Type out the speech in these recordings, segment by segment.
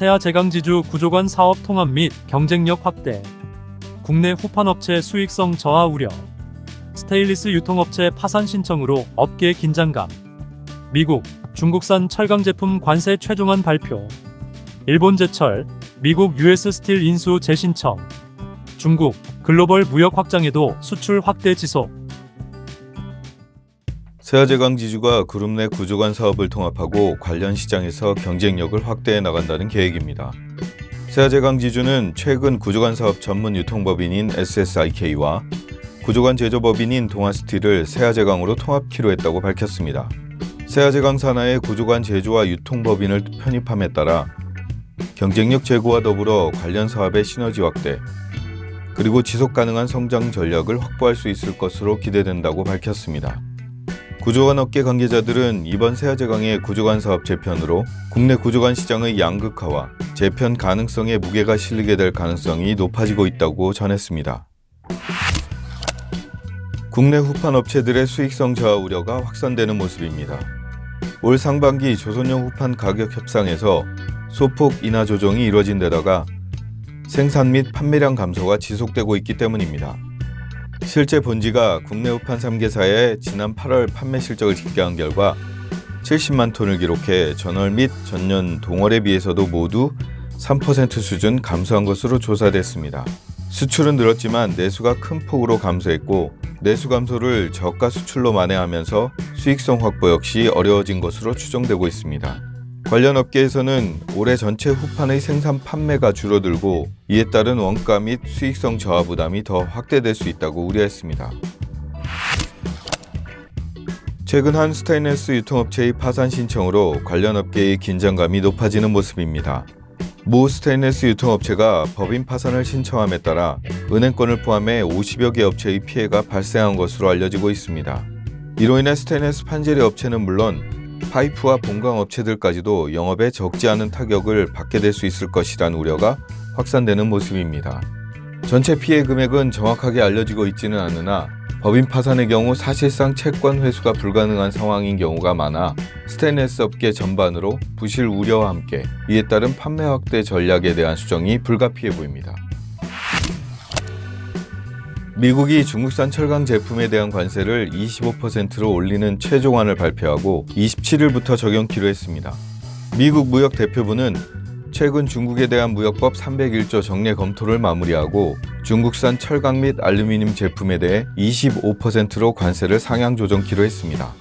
세아제강지주 구조관 사업 통합 및 경쟁력 확대. 국내 후판업체 수익성 저하 우려. 스테인리스 유통업체 파산 신청으로 업계 긴장감. 미국, 중국산 철강 제품 관세 최종안 발표. 일본제철, 미국 US 스틸 인수 재신청. 중국, 글로벌 무역 확장에도 수출 확대 지속. 세아제강지주가 그룹 내 구조관 사업을 통합하고 관련 시장에서 경쟁력을 확대해 나간다는 계획입니다. 세아제강지주는 최근 구조관 사업 전문 유통법인인 SSIK와 구조관 제조법인인 동아스틸을 세아제강으로 통합키로 했다고 밝혔습니다. 세아제강 산하의 구조관 제조와 유통법인을 편입함에 따라 경쟁력 제고와 더불어 관련 사업의 시너지 확대, 그리고 지속 가능한 성장 전략을 확보할 수 있을 것으로 기대된다고 밝혔습니다. 구조관 업계 관계자들은 이번 세아제강의 구조관 사업 재편으로 국내 구조관 시장의 양극화와 재편 가능성에 무게가 실리게 될 가능성이 높아지고 있다고 전했습니다. 국내 후판 업체들의 수익성 저하 우려가 확산되는 모습입니다. 올 상반기 조선용 후판 가격 협상에서 소폭 인하 조정이 이뤄진 데다가 생산 및 판매량 감소가 지속되고 있기 때문입니다. 실제 본지가 국내 후판 3개사의 지난 8월 판매 실적을 집계한 결과 70만 톤을 기록해 전월 및 전년 동월에 비해서도 모두 3% 수준 감소한 것으로 조사됐습니다. 수출은 늘었지만 내수가 큰 폭으로 감소했고, 내수 감소를 저가 수출로 만회하면서 수익성 확보 역시 어려워진 것으로 추정되고 있습니다. 관련 업계에서는 올해 전체 후판의 생산 판매가 줄어들고 이에 따른 원가 및 수익성 저하 부담이 더 확대될 수 있다고 우려했습니다. 최근 한 스테인리스 유통업체의 파산 신청으로 관련 업계의 긴장감이 높아지는 모습입니다. 모 스테인리스 유통업체가 법인 파산을 신청함에 따라 은행권을 포함해 50여 개 업체의 피해가 발생한 것으로 알려지고 있습니다. 이로 인해 스테인리스 판재리 업체는 물론 파이프와 본강 업체들까지도 영업에 적지 않은 타격을 받게 될 수 있을 것이란 우려가 확산되는 모습입니다. 전체 피해 금액은 정확하게 알려지고 있지는 않으나 법인 파산의 경우 사실상 채권 회수가 불가능한 상황인 경우가 많아 스테인리스 업계 전반으로 부실 우려와 함께 이에 따른 판매 확대 전략에 대한 수정이 불가피해 보입니다. 미국이 중국산 철강 제품에 대한 관세를 25%로 올리는 최종안을 발표하고 27일부터 적용키로 했습니다. 미국 무역대표부는 최근 중국에 대한 무역법 301조 정례 검토를 마무리하고 중국산 철강 및 알루미늄 제품에 대해 25%로 관세를 상향 조정키로 했습니다.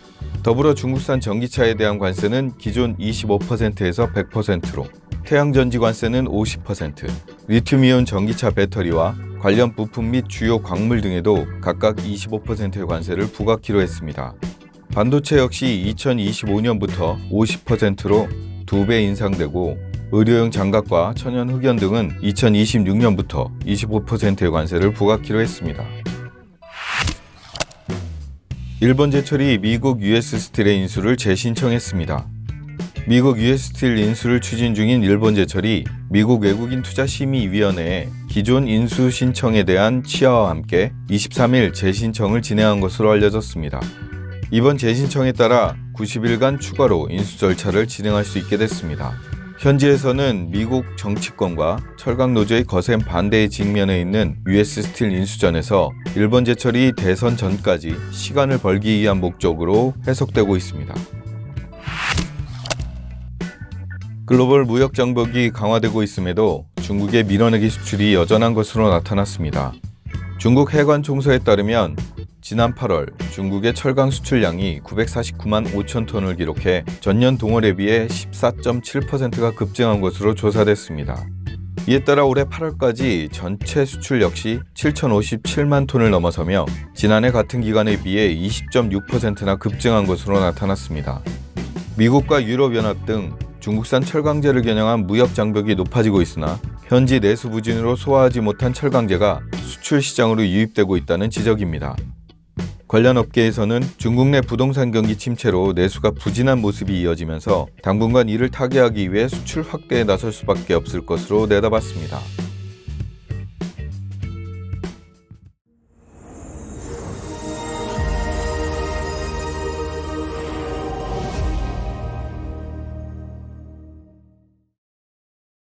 더불어 중국산 전기차에 대한 관세는 기존 25%에서 100%로, 태양전지 관세는 50%, 리튬이온 전기차 배터리와 관련 부품 및 주요 광물 등에도 각각 25%의 관세를 부과키로 했습니다. 반도체 역시 2025년부터 50%로 2배 인상되고, 의료용 장갑과 천연 흑연 등은 2026년부터 25%의 관세를 부과키로 했습니다. 일본제철이 미국 US 스틸의 인수를 재신청했습니다. 미국 US 스틸 인수를 추진 중인 일본제철이 미국 외국인 투자심의위원회에 기존 인수 신청에 대한 취하와 함께 23일 재신청을 진행한 것으로 알려졌습니다. 이번 재신청에 따라 90일간 추가로 인수 절차를 진행할 수 있게 됐습니다. 현지에서는 미국 정치권과 철강 노조의 거센 반대에 직면해 있는 US 스틸 인수전에서 일본제철이 대선 전까지 시간을 벌기 위한 목적으로 해석되고 있습니다. 글로벌 무역 장벽이 강화되고 있음에도 중국의 밀어내기 수출이 여전한 것으로 나타났습니다. 중국 해관 총서에 따르면 지난 8월 중국의 철강 수출량이 949만 5천 톤을 기록해 전년 동월에 비해 14.7%가 급증한 것으로 조사됐습니다. 이에 따라 올해 8월까지 전체 수출 역시 7,057만 톤을 넘어서며 지난해 같은 기간에 비해 20.6%나 급증한 것으로 나타났습니다. 미국과 유럽연합 등 중국산 철강제를 겨냥한 무역 장벽이 높아지고 있으나 현지 내수 부진으로 소화하지 못한 철강제가 수출 시장으로 유입되고 있다는 지적입니다. 관련 업계에서는 중국 내 부동산 경기 침체로 내수가 부진한 모습이 이어지면서 당분간 이를 타개하기 위해 수출 확대에 나설 수밖에 없을 것으로 내다봤습니다.